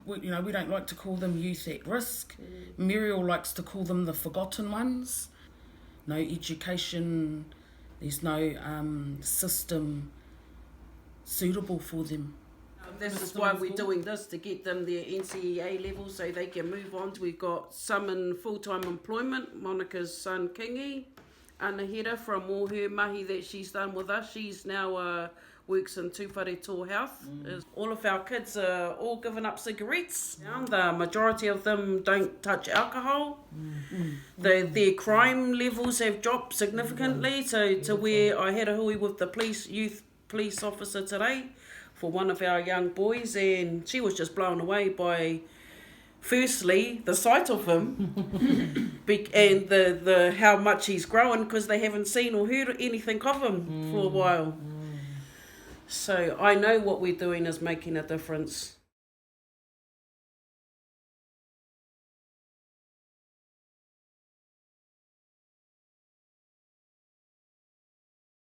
We don't like to call them youth at risk. Muriel likes to call them the forgotten ones. No education, there's no system suitable for them. This is why we're doing this, to get them their NCEA level so they can move on. We've got some in full-time employment. Monica's son Kingi, Anahira, from all her mahi that she's done with us, she's now works in Tū Whānau Health. All of our kids are all given up cigarettes. The majority of them don't touch alcohol. Their crime levels have dropped significantly to where I had a hui with the youth police officer today for one of our young boys, and she was just blown away by, firstly, the sight of him and the how much he's grown, because they haven't seen or heard anything of him for a while. So I know what we're doing is making a difference.